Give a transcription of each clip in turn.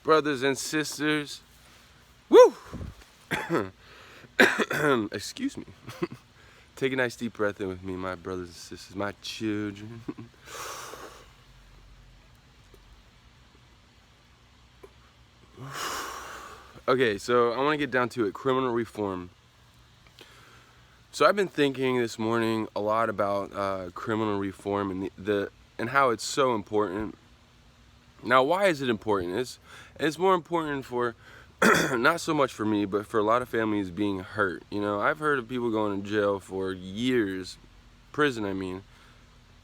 brothers and sisters. Woo! Excuse me. Take a nice deep breath in with me, my brothers and sisters, my children. Okay, so I want to get down to it. Criminal reform. So I've been thinking this morning a lot about criminal reform and how it's so important. Now, why is it important? It's more important for not so much for me, but for a lot of families being hurt. You know, I've heard of people going to jail for years, prison I mean,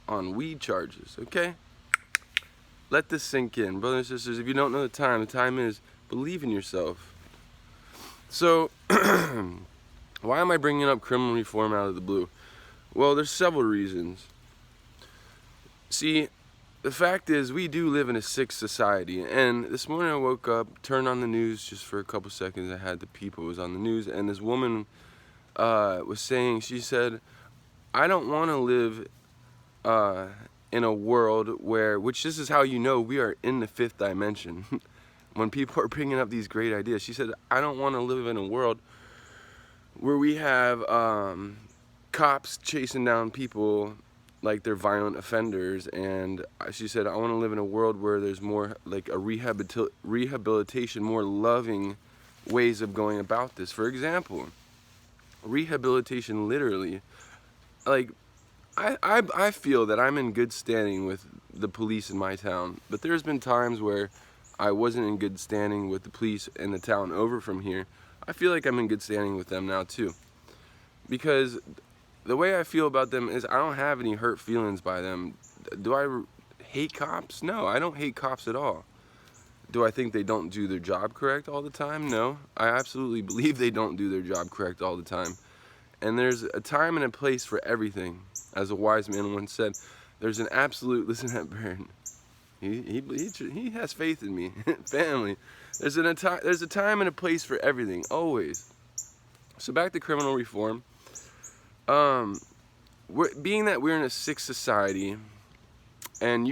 on weed charges, okay? Let this sink in. Brothers and sisters, if you don't know the time is believe in yourself. So, why am I bringing up criminal reform out of the blue? Well, there's several reasons. See, the fact is, we do live in a sick society, and this morning I woke up, turned on the news just for a couple seconds. I had the People was on the news, and this woman was saying, she said, I don't want to live in a world where, which this is how you know we are in the fifth dimension. When people are bringing up these great ideas, she said, I don't want to live in a world where we have cops chasing down people like they're violent offenders, and she said, I want to live in a world where there's more like a rehabilitation, more loving ways of going about this. For example, rehabilitation literally, like, I feel that I'm in good standing with the police in my town, but there's been times where I wasn't in good standing with the police in the town over from here. I feel like I'm in good standing with them now too, because the way I feel about them is I don't have any hurt feelings by them. Do I hate cops? No, I don't hate cops at all. Do I think they don't do their job correct all the time? No, I absolutely believe they don't do their job correct all the time. And there's a time and a place for everything. As a wise man once said, there's an absolute, listen to that bird. He has faith in me, family. There's a time and a place for everything, always. So back to criminal reform. Being that we're in a sick society, and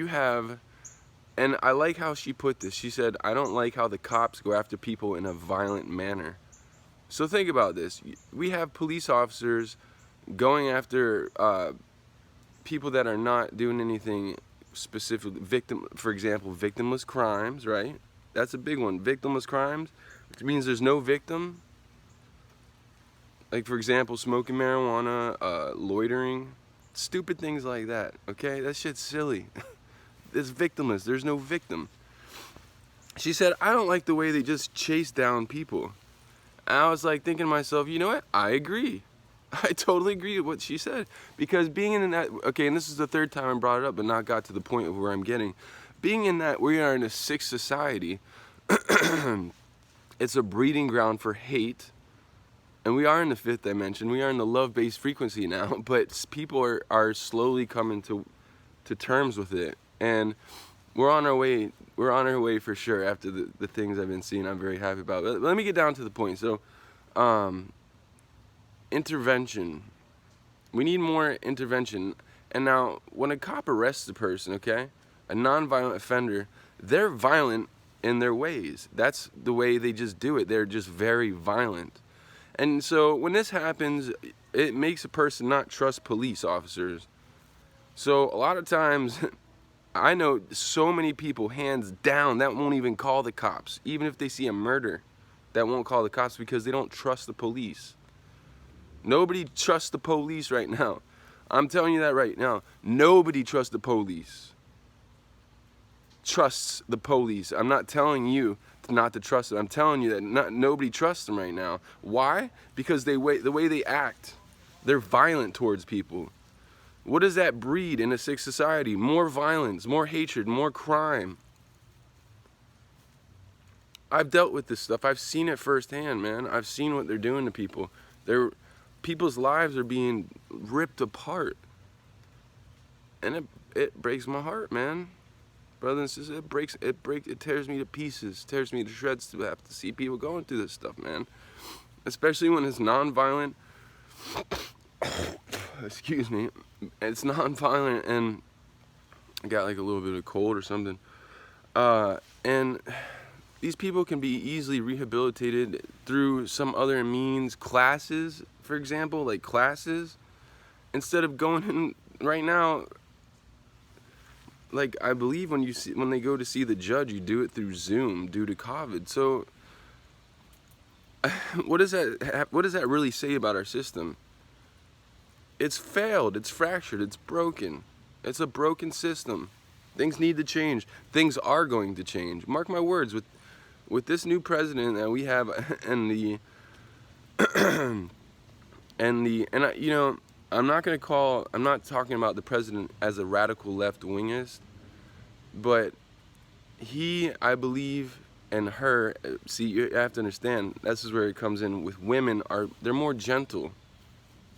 and I like how she put this. She said, I don't like how the cops go after people in a violent manner. So think about this. We have police officers going after people that are not doing anything specific. For example, victimless crimes, right? That's a big one. Victimless crimes, which means there's no victim. Like, for example, smoking marijuana, loitering, stupid things like that, okay? That shit's silly. It's victimless. There's no victim. She said, I don't like the way they just chase down people. And I was like thinking to myself, you know what? I agree. I totally agree with what she said. Because being in that, okay, and this is the third time I brought it up, but not got to the point of where I'm getting. Being in that we are in a sick society, it's a breeding ground for hate. And we are in the fifth dimension. We are in the love-based frequency now, but people are slowly coming to terms with it. And we're on our way. We're on our way for sure after the things I've been seeing. I'm very happy about. But let me get down to the point. So, intervention. We need more intervention. And now, when a cop arrests a person, okay, a non-violent offender, they're violent in their ways. That's the way they just do it. They're just very violent. And so when this happens, it makes a person not trust police officers. So a lot of times, I know so many people, hands down, that won't even call the cops. Even if they see a murder, that won't call the cops because they don't trust the police. Nobody trusts the police right now. I'm telling you that right now. Nobody trusts the police. Trusts the police. I'm not telling you not to trust them. I'm telling you that nobody trusts them right now. Why? Because the way they act, they're violent towards people. What does that breed in a sick society? More violence, more hatred, more crime. I've dealt with this stuff. I've seen it firsthand, man. I've seen what they're doing to people. People's lives are being ripped apart. And it breaks my heart, man. Brothers and sisters, it tears me to pieces, tears me to shreds to have to see people going through this stuff, man. Especially when it's non-violent. Excuse me. It's non-violent, and I got like a little bit of cold or something. And these people can be easily rehabilitated through some other means, classes, for example, like classes, instead of going in right now. Like, I believe when they go to see the judge, you do it through Zoom due to COVID. So what does that really say about our system? It's failed, it's fractured, it's broken. It's a broken system. Things need to change. Things are going to change. Mark my words, with this new president that we have, and I'm not talking about the president as a radical left-wingist, but I believe, and her, see, you have to understand, this is where it comes in with women. They're more gentle.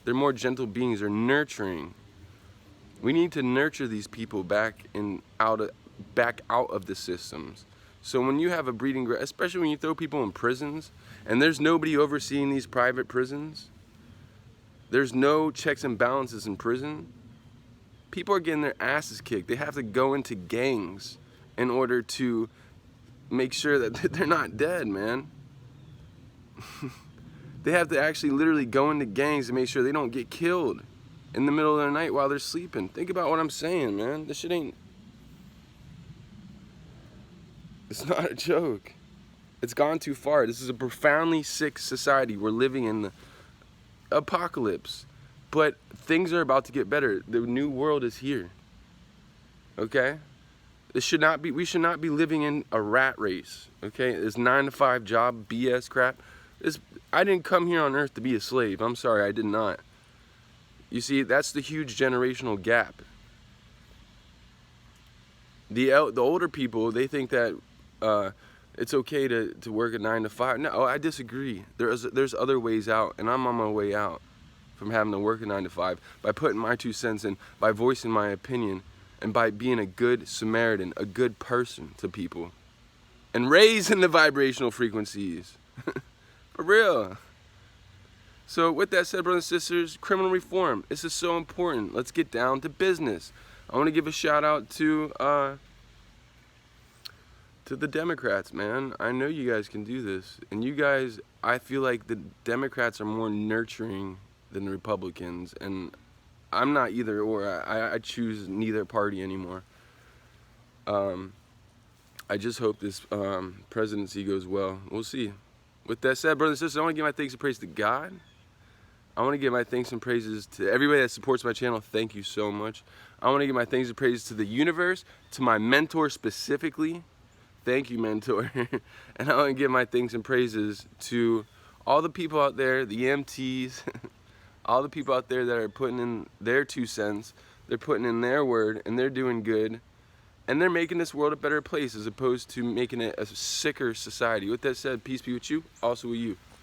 They're more gentle beings. They're nurturing. We need to nurture these people back out of the systems. So when you have a breeding ground, especially when you throw people in prisons, and there's nobody overseeing these private prisons, there's no checks and balances in prison, people are getting their asses kicked. They have to go into gangs in order to make sure that they're not dead, man. They have to actually literally go into gangs to make sure they don't get killed in the middle of the night while they're sleeping. Think about what I'm saying, man. This shit ain't... It's not a joke. It's gone too far. This is a profoundly sick society. We're living in the apocalypse. But things are about to get better. The new world is here. Okay? We should not be living in a rat race. Okay? This 9-to-5 job BS crap. I didn't come here on earth to be a slave. I'm sorry, I did not. You see, that's the huge generational gap. The older people, they think that it's okay to work a 9-to-5. No, I disagree. There's other ways out, and I'm on my way out from having to work a 9-to-5 by putting my 2 cents in, by voicing my opinion, and by being a good Samaritan, a good person to people, and raising the vibrational frequencies. For real. So with that said, brothers and sisters, criminal reform, this is so important. Let's get down to business. I want to give a shout out to the Democrats, man. I know you guys can do this. And you guys, I feel like the Democrats are more nurturing than the Republicans. And I'm not either or. I choose neither party anymore. I just hope this presidency goes well. We'll see. With that said, brothers and sisters, I want to give my thanks and praise to God. I want to give my thanks and praises to everybody that supports my channel. Thank you so much. I want to give my thanks and praises to the universe, to my mentor specifically. Thank you, mentor. And I want to give my thanks and praises to all the people out there, the EMTs, all the people out there that are putting in their 2 cents. They're putting in their word, and they're doing good. And they're making this world a better place as opposed to making it a sicker society. With that said, peace be with you, also with you.